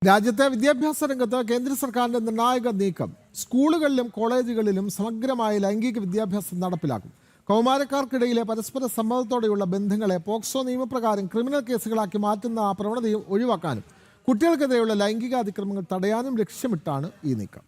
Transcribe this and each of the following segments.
രാജ്യത്തെ വിദ്യാഭ്യാസ രംഗത്ത് കേന്ദ്ര സർക്കാരിന്റെ നിർണായക നീക്കം സ്കൂളുകളിലും കോളേജുകളിലും സമഗ്രമായ ലൈംഗിക വിദ്യാഭ്യാസം നടപ്പിലാക്കും. കൗമാരക്കാർക്കിടയിലെ പരസ്പര സമ്മതത്തോടെയുള്ള ബന്ധങ്ങളെ പോക്സോ നിയമപ്രകാരം ക്രിമിനൽ കേസുകളാക്കി മാറ്റുന്ന പ്രവണതയും ഒഴിവാക്കാനും കുട്ടികൾക്കെതിരെയുള്ള ലൈംഗിക അതിക്രമങ്ങൾ തടയാനും ലക്ഷ്യമിട്ടാണ് ഈ നീക്കം.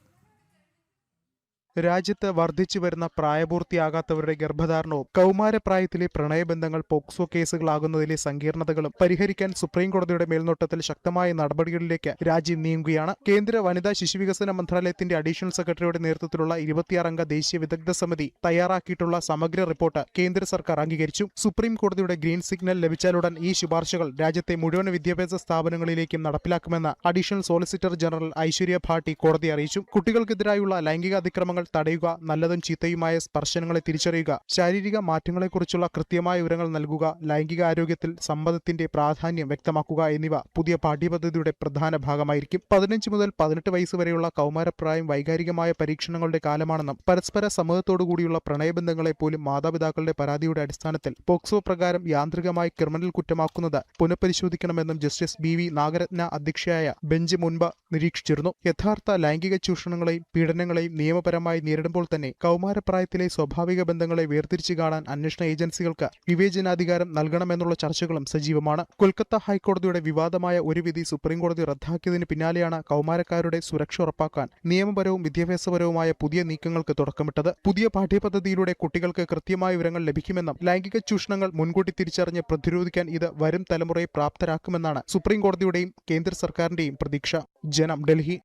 രാജ്യത്ത് വർദ്ധിച്ചു വരുന്ന പ്രായപൂർത്തിയാകാത്തവരുടെ ഗർഭധാരണവും കൗമാരപ്രായത്തിലെ പ്രണയബന്ധങ്ങൾ പോക്സോ കേസുകളാകുന്നതിലെ സങ്കീർണതകളും പരിഹരിക്കാൻ സുപ്രീം കോടതിയുടെ മേൽനോട്ടത്തിൽ ശക്തമായ നടപടികളിലേക്ക് രാജ്യം നീങ്ങുകയാണ്. കേന്ദ്ര വനിതാ ശിശുവികസന മന്ത്രാലയത്തിന്റെ അഡീഷണൽ സെക്രട്ടറിയുടെ നേതൃത്വത്തിലുള്ള 26-അംഗ ദേശീയ വിദഗ്ധ സമിതി തയ്യാറാക്കിയിട്ടുള്ള സമഗ്ര റിപ്പോർട്ട് കേന്ദ്ര സർക്കാർ അംഗീകരിച്ചു. സുപ്രീം കോടതിയുടെ ഗ്രീൻ സിഗ്നൽ ലഭിച്ചാലുടൻ ഈ ശുപാർശകൾ രാജ്യത്തെ മുഴുവൻ വിദ്യാഭ്യാസ സ്ഥാപനങ്ങളിലേക്കും നടപ്പിലാക്കുമെന്ന് additional solicitor general Aishwarya Bhati കോടതിയെ അറിയിച്ചു. കുട്ടികൾക്കെതിരായുള്ള ലൈംഗിക അതിക്രമങ്ങൾ തടയുക, നല്ലതും ചീത്തയുമായ സ്പർശനങ്ങളെ തിരിച്ചറിയുക, ശാരീരിക മാറ്റങ്ങളെക്കുറിച്ചുള്ള കൃത്യമായ വിവരങ്ങൾ നൽകുക, ലൈംഗിക ആരോഗ്യത്തിൽ സമ്മതത്തിന്റെ പ്രാധാന്യം വ്യക്തമാക്കുക എന്നിവ പുതിയ പാഠ്യപദ്ധതിയുടെ പ്രധാന ഭാഗമായിരിക്കും. 15 മുതൽ 18 വയസ്സ് വരെയുള്ള കൗമാരപ്രായം വൈകാരികമായ പരീക്ഷണങ്ങളുടെ കാലമാണെന്നും പരസ്പര സമ്മതത്തോടുകൂടിയുള്ള പ്രണയബന്ധങ്ങളെ പോലും മാതാപിതാക്കളുടെ പരാതിയുടെ അടിസ്ഥാനത്തിൽ പോക്സോ പ്രകാരം യാന്ത്രികമായി ക്രിമിനൽ കുറ്റമാക്കുന്നത് പുനഃപരിശോധിക്കണമെന്നും ജസ്റ്റിസ് BV നാഗരത്ന അധ്യക്ഷയായ ബെഞ്ച് മുൻപ് നിരീക്ഷിച്ചിരുന്നു. യഥാർത്ഥ ലൈംഗിക ചൂഷണങ്ങളെയും പീഡനങ്ങളെയും നിയമപരമായി നേരിടുമ്പോൾ തന്നെ കൗമാരപ്രായത്തിലെ സ്വാഭാവിക ബന്ധങ്ങളെ വേർതിരിച്ചു കാണാൻ അന്വേഷണ ഏജൻസികൾക്ക് വിവേചനാധികാരം നൽകണമെന്നുള്ള ചർച്ചകളും സജീവമാണ്. കൊൽക്കത്ത ഹൈക്കോടതിയുടെ വിവാദമായ ഒരു വിധി സുപ്രീംകോടതി റദ്ദാക്കിയതിന് പിന്നാലെയാണ് കൗമാരക്കാരുടെ സുരക്ഷ ഉറപ്പാക്കാൻ നിയമപരവും വിദ്യാഭ്യാസപരവുമായ പുതിയ നീക്കങ്ങൾക്ക് തുടക്കമിട്ടത്. പുതിയ പാഠ്യപദ്ധതിയിലൂടെ കുട്ടികൾക്ക് കൃത്യമായ വിവരങ്ങൾ ലഭിക്കുമെന്നും ലൈംഗിക ചൂഷണങ്ങൾ മുൻകൂട്ടി തിരിച്ചറിഞ്ഞ് പ്രതിരോധിക്കാൻ ഇത് വരും തലമുറയെ പ്രാപ്തരാക്കുമെന്നാണ് സുപ്രീംകോടതിയുടെയും കേന്ദ്ര സർക്കാരിന്റെയും പ്രതീക്ഷ. ജനം, ഡൽഹി.